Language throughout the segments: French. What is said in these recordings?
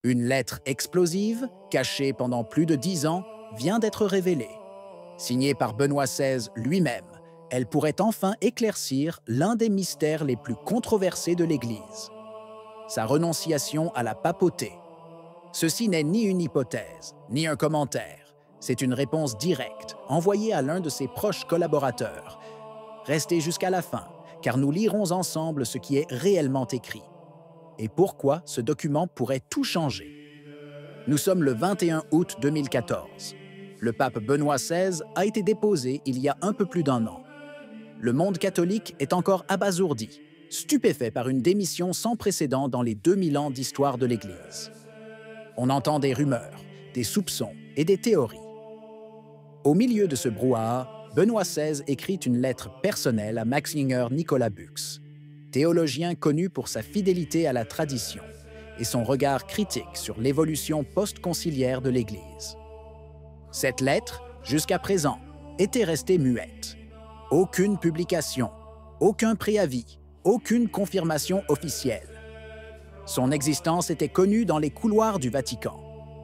Une lettre explosive, cachée pendant plus de 10 ans, vient d'être révélée. Signée par Benoît XVI lui-même, elle pourrait enfin éclaircir l'un des mystères les plus controversés de l'Église. Sa renonciation à la papauté. Ceci n'est ni une hypothèse, ni un commentaire. C'est une réponse directe, envoyée à l'un de ses proches collaborateurs. Restez jusqu'à la fin, car nous lirons ensemble ce qui est réellement écrit. Et pourquoi ce document pourrait tout changer. Nous sommes le 21 août 2014. Le pape Benoît XVI a été déposé il y a un peu plus d'un an. Le monde catholique est encore abasourdi, stupéfait par une démission sans précédent dans les 2000 ans d'histoire de l'Église. On entend des rumeurs, des soupçons et des théories. Au milieu de ce brouhaha, Benoît XVI écrit une lettre personnelle à Maxinger Nicolas Bux, théologien connu pour sa fidélité à la tradition et son regard critique sur l'évolution post-conciliaire de l'Église. Cette lettre, jusqu'à présent, était restée muette. Aucune publication, aucun préavis, aucune confirmation officielle. Son existence était connue dans les couloirs du Vatican,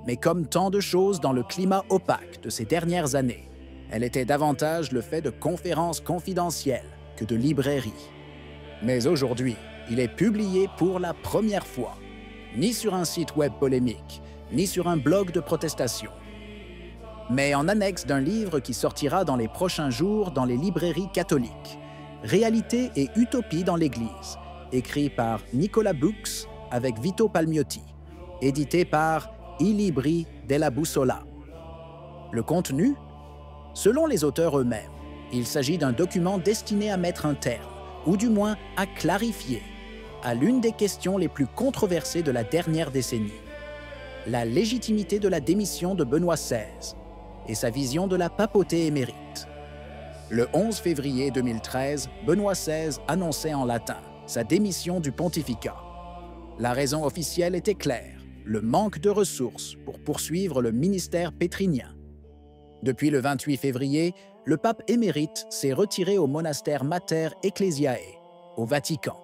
mais comme tant de choses dans le climat opaque de ces dernières années, elle était davantage le fait de conférences confidentielles que de librairies. Mais aujourd'hui, il est publié pour la première fois, ni sur un site web polémique, ni sur un blog de protestation, mais en annexe d'un livre qui sortira dans les prochains jours dans les librairies catholiques, Réalité et utopie dans l'Église, écrit par Nicolas Bux avec Vito Palmiotti, édité par I Libri della Bussola. Le contenu? Selon les auteurs eux-mêmes, il s'agit d'un document destiné à mettre un terme, ou du moins à clarifier, à l'une des questions les plus controversées de la dernière décennie, la légitimité de la démission de Benoît XVI et sa vision de la papauté émérite. Le 11 février 2013, Benoît XVI annonçait en latin sa démission du pontificat. La raison officielle était claire, le manque de ressources pour poursuivre le ministère pétrinien. Depuis le 28 février, le pape émérite s'est retiré au monastère Mater Ecclesiae, au Vatican.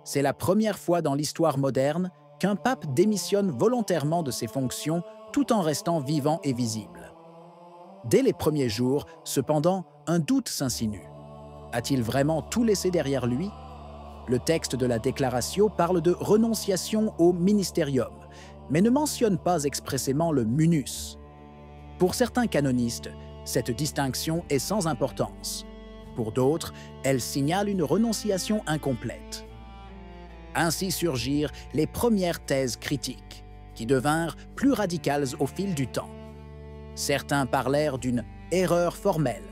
C'est la première fois dans l'histoire moderne qu'un pape démissionne volontairement de ses fonctions tout en restant vivant et visible. Dès les premiers jours, cependant, un doute s'insinue. A-t-il vraiment tout laissé derrière lui? Le texte de la Déclaratio parle de renonciation au ministérium, mais ne mentionne pas expressément le munus. Pour certains canonistes, cette distinction est sans importance. Pour d'autres, elle signale une renonciation incomplète. Ainsi surgirent les premières thèses critiques, qui devinrent plus radicales au fil du temps. Certains parlèrent d'une erreur formelle,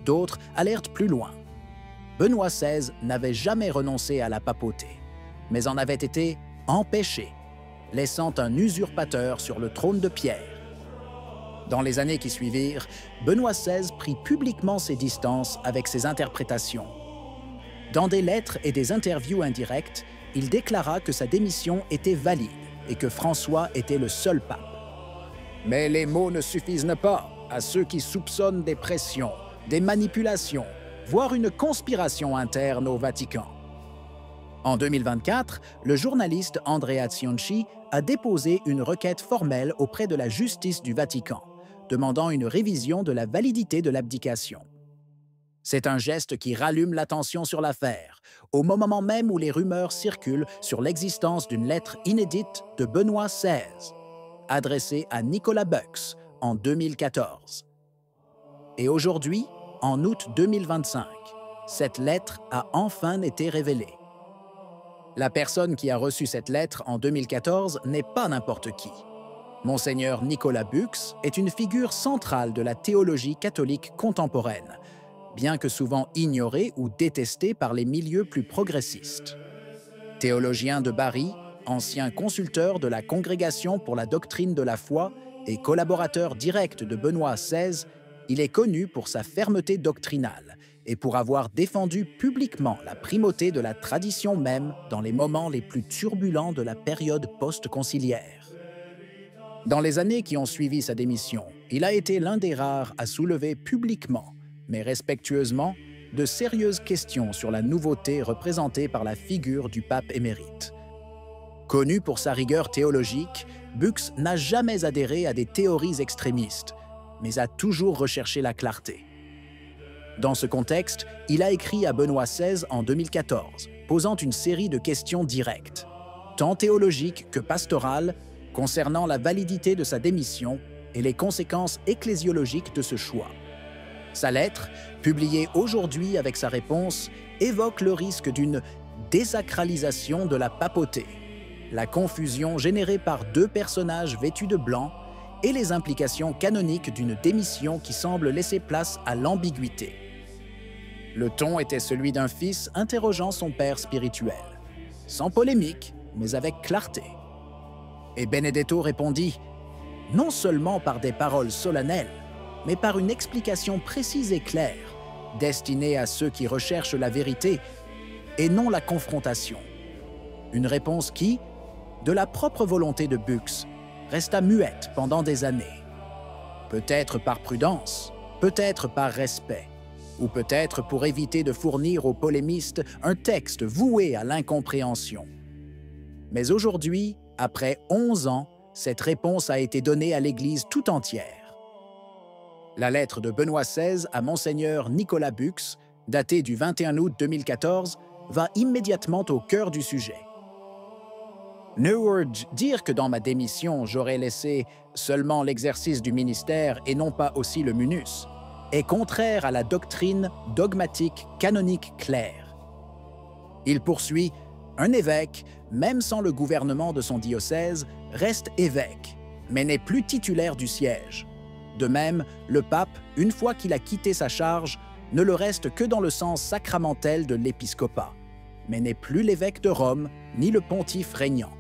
d'autres allèrent plus loin. Benoît XVI n'avait jamais renoncé à la papauté, mais en avait été empêché, laissant un usurpateur sur le trône de pierre. Dans les années qui suivirent, Benoît XVI prit publiquement ses distances avec ses interprétations. Dans des lettres et des interviews indirectes, il déclara que sa démission était valide et que François était le seul pape. Mais les mots ne suffisent pas à ceux qui soupçonnent des pressions, des manipulations, voire une conspiration interne au Vatican. En 2024, le journaliste Andrea Cianci a déposé une requête formelle auprès de la justice du Vatican, demandant une révision de la validité de l'abdication. C'est un geste qui rallume l'attention sur l'affaire, au moment même où les rumeurs circulent sur l'existence d'une lettre inédite de Benoît XVI, adressée à Nicolas Bux en 2014. Et aujourd'hui, en août 2025, cette lettre a enfin été révélée. La personne qui a reçu cette lettre en 2014 n'est pas n'importe qui. Monseigneur Nicolas Bux est une figure centrale de la théologie catholique contemporaine, bien que souvent ignoré ou détesté par les milieux plus progressistes. Théologien de Bari, ancien consulteur de la Congrégation pour la doctrine de la foi et collaborateur direct de Benoît XVI, il est connu pour sa fermeté doctrinale et pour avoir défendu publiquement la primauté de la tradition même dans les moments les plus turbulents de la période post-conciliaire. Dans les années qui ont suivi sa démission, il a été l'un des rares à soulever publiquement, mais respectueusement, de sérieuses questions sur la nouveauté représentée par la figure du pape émérite. Connu pour sa rigueur théologique, Buxx n'a jamais adhéré à des théories extrémistes, mais a toujours recherché la clarté. Dans ce contexte, il a écrit à Benoît XVI en 2014, posant une série de questions directes, tant théologiques que pastorales, concernant la validité de sa démission et les conséquences ecclésiologiques de ce choix. Sa lettre, publiée aujourd'hui avec sa réponse, évoque le risque d'une désacralisation de la papauté, la confusion générée par deux personnages vêtus de blanc et les implications canoniques d'une démission qui semble laisser place à l'ambiguïté. Le ton était celui d'un fils interrogeant son père spirituel, sans polémique, mais avec clarté. Et Benedetto répondit, non seulement par des paroles solennelles, mais par une explication précise et claire, destinée à ceux qui recherchent la vérité et non la confrontation. Une réponse qui, de la propre volonté de Buxx, resta muette pendant des années. Peut-être par prudence, peut-être par respect, ou peut-être pour éviter de fournir aux polémistes un texte voué à l'incompréhension. Mais aujourd'hui, après 11 ans, cette réponse a été donnée à l'Église tout entière. La lettre de Benoît XVI à Monseigneur Nicolas Buxx, datée du 21 août 2014, va immédiatement au cœur du sujet. Neward, dire que dans ma démission, j'aurais laissé seulement l'exercice du ministère et non pas aussi le munus, est contraire à la doctrine dogmatique canonique claire. Il poursuit, un évêque, même sans le gouvernement de son diocèse, reste évêque, mais n'est plus titulaire du siège. De même, le pape, une fois qu'il a quitté sa charge, ne le reste que dans le sens sacramentel de l'épiscopat, mais n'est plus l'évêque de Rome ni le pontife régnant.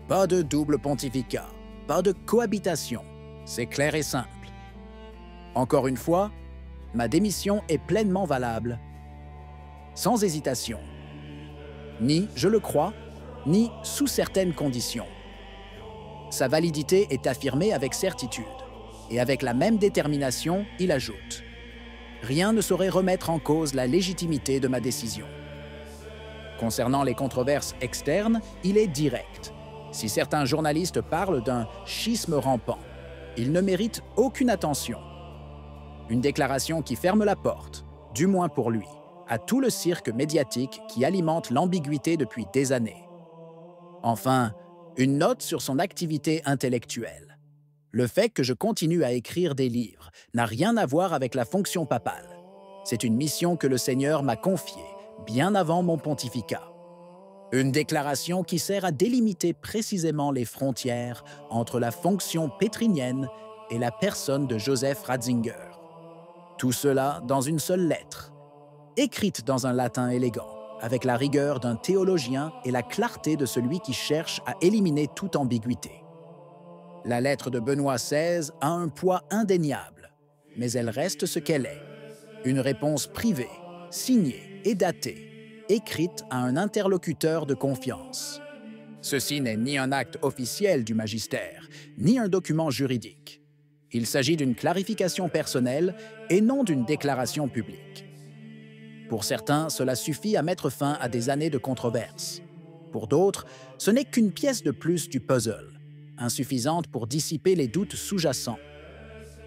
Pas de double pontificat, pas de cohabitation, c'est clair et simple. Encore une fois, ma démission est pleinement valable, sans hésitation. Ni, je le crois, ni sous certaines conditions. Sa validité est affirmée avec certitude, et avec la même détermination, il ajoute « Rien ne saurait remettre en cause la légitimité de ma décision. » Concernant les controverses externes, il est direct. Si certains journalistes parlent d'un schisme rampant, ils ne méritent aucune attention. Une déclaration qui ferme la porte, du moins pour lui, à tout le cirque médiatique qui alimente l'ambiguïté depuis des années. Enfin, une note sur son activité intellectuelle. Le fait que je continue à écrire des livres n'a rien à voir avec la fonction papale. C'est une mission que le Seigneur m'a confiée, bien avant mon pontificat. Une déclaration qui sert à délimiter précisément les frontières entre la fonction pétrinienne et la personne de Joseph Ratzinger. Tout cela dans une seule lettre, écrite dans un latin élégant, avec la rigueur d'un théologien et la clarté de celui qui cherche à éliminer toute ambiguïté. La lettre de Benoît XVI a un poids indéniable, mais elle reste ce qu'elle est, une réponse privée, signée et datée, écrite à un interlocuteur de confiance. Ceci n'est ni un acte officiel du magistère, ni un document juridique. Il s'agit d'une clarification personnelle et non d'une déclaration publique. Pour certains, cela suffit à mettre fin à des années de controverses. Pour d'autres, ce n'est qu'une pièce de plus du puzzle, insuffisante pour dissiper les doutes sous-jacents.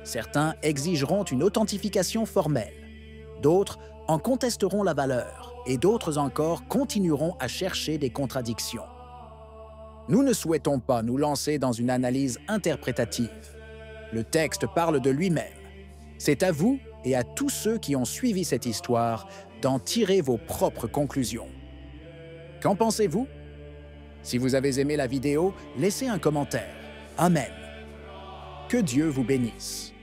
Certains exigeront une authentification formelle, d'autres en contesteront la valeur, et d'autres encore continueront à chercher des contradictions. Nous ne souhaitons pas nous lancer dans une analyse interprétative. Le texte parle de lui-même. C'est à vous et à tous ceux qui ont suivi cette histoire d'en tirer vos propres conclusions. Qu'en pensez-vous? Si vous avez aimé la vidéo, laissez un commentaire. Amen. Que Dieu vous bénisse.